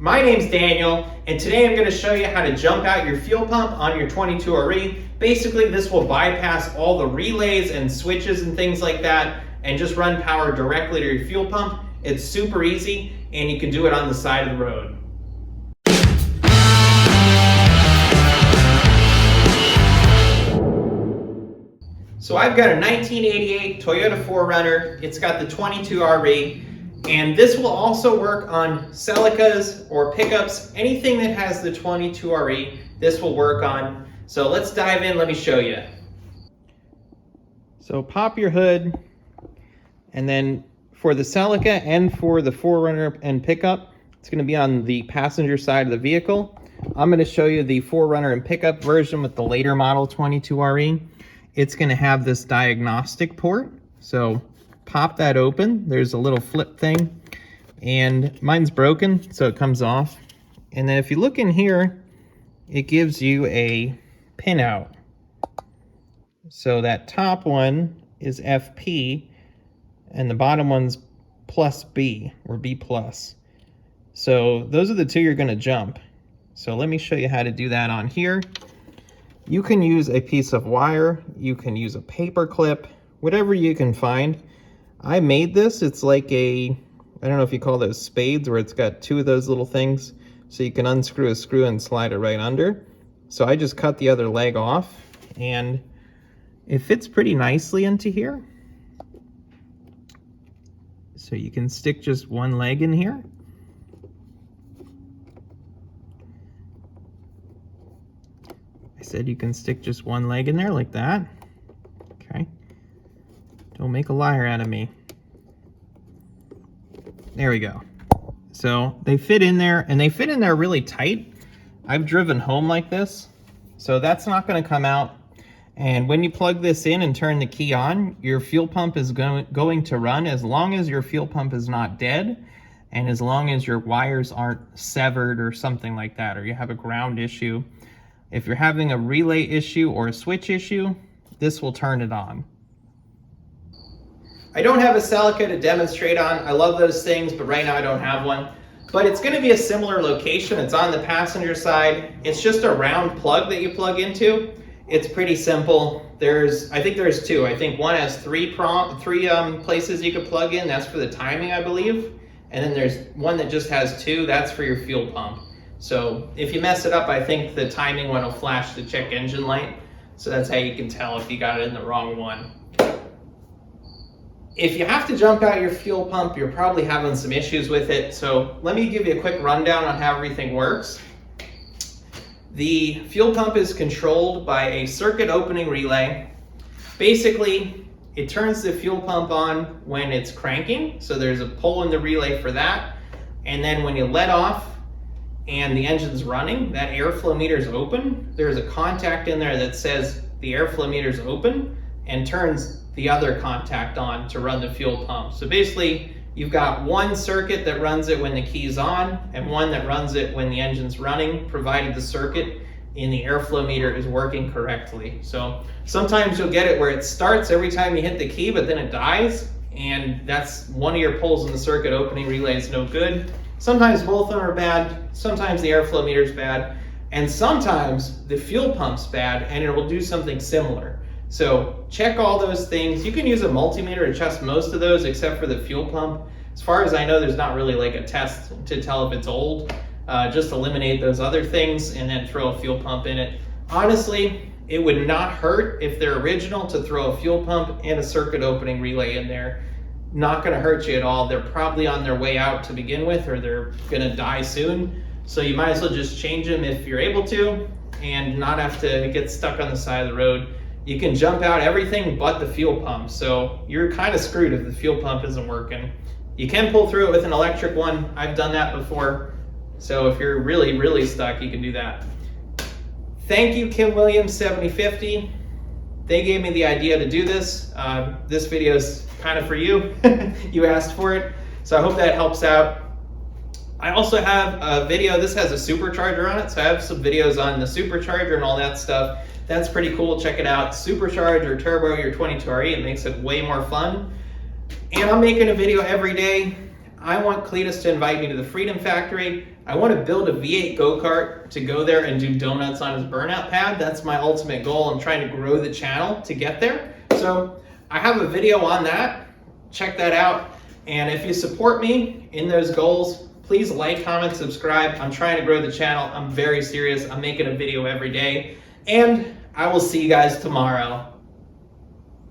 My name's Daniel, and today I'm going to show you how to jump out your fuel pump on your 22RE. Basically, this will bypass all the relays and switches and things like that and just run power directly to your fuel pump. It's super easy, and you can do it on the side of the road. So I've got a 1988 Toyota 4Runner. It's got the 22RE, and this will also work on Celicas or pickups. Anything that has the 22RE, this will work on. So let's dive in, let me show you. So pop your hood, and then for the Celica and for the 4Runner and pickup, it's gonna be on the passenger side of the vehicle. I'm gonna show you the 4Runner and pickup version with the later model 22RE. It's going to have this diagnostic port, so pop that open. There's a little flip thing, and mine's broken, so it comes off. And then if you look in here, it gives you a pinout. So that top one is FP, and the bottom one's plus B, or B plus. So those are the two you're going to jump. So let me show you how to do that on here. You can use a piece of wire, you can use a paper clip, whatever you can find. I made this, it's like a, I don't know if you call those spades, where it's got two of those little things, so you can unscrew a screw and slide it right under. So I just cut the other leg off, and it fits pretty nicely into here. So you can stick just one leg in here. I said you can stick just one leg in there like that. Okay. Don't make a liar out of me. There we go. So they fit in there, and they fit in there really tight. I've driven home like this, so that's not going to come out. And when you plug this in and turn the key on, your fuel pump is going to run as long as your fuel pump is not dead, and as long as your wires aren't severed or something like that, or you have a ground issue. If you're having a relay issue or a switch issue, this will turn it on. I don't have a Celica to demonstrate on. I love those things, but right now I don't have one. But it's going to be a similar location. It's on the passenger side. It's just a round plug that you plug into. It's pretty simple. I think there's two. I think one has three places you could plug in. That's for the timing, I believe. And then there's one that just has two. That's for your fuel pump. So if you mess it up, I think the timing one will flash the check engine light. So that's how you can tell if you got it in the wrong one. If you have to jump out your fuel pump, you're probably having some issues with it. So let me give you a quick rundown on how everything works. The fuel pump is controlled by a circuit opening relay. Basically, it turns the fuel pump on when it's cranking. So there's a pull in the relay for that. And then when you let off, and the engine's running, that airflow meter is open. There's a contact in there that says the airflow meter is open and turns the other contact on to run the fuel pump. So basically, you've got one circuit that runs it when the key's on and one that runs it when the engine's running, provided the circuit in the airflow meter is working correctly. So sometimes you'll get it where it starts every time you hit the key, but then it dies, and that's one of your pulls in the circuit opening relay is no good. Sometimes both of them are bad, sometimes the airflow meter is bad, and sometimes the fuel pump's bad and it will do something similar. So check all those things. You can use a multimeter to test most of those except for the fuel pump. As far as I know, there's not really like a test to tell if it's old. Just eliminate those other things and then throw a fuel pump in it. Honestly, it would not hurt if they're original to throw a fuel pump and a circuit opening relay in there. Not going to hurt you at all. They're probably on their way out to begin with, or they're going to die soon. So you might as well just change them if you're able to and not have to get stuck on the side of the road. You can jump out everything but the fuel pump. So you're kind of screwed if the fuel pump isn't working. You can pull through it with an electric one. I've done that before. So if you're really, really stuck, you can do that. Thank you, Kim Williams 7050. They gave me the idea to do this. This video is kind of for you. You asked for it. So I hope that helps out. I also have a video, this has a supercharger on it. So I have some videos on the supercharger and all that stuff. That's pretty cool. Check it out. Supercharge or turbo your 22RE. It makes it way more fun. And I'm making a video every day. I want Cleetus to invite me to the Freedom Factory. I want to build a V8 go-kart to go there and do donuts on his burnout pad. That's my ultimate goal. I'm trying to grow the channel to get there. So I have a video on that. Check that out. And if you support me in those goals, please like, comment, subscribe. I'm trying to grow the channel. I'm very serious. I'm making a video every day. And I will see you guys tomorrow.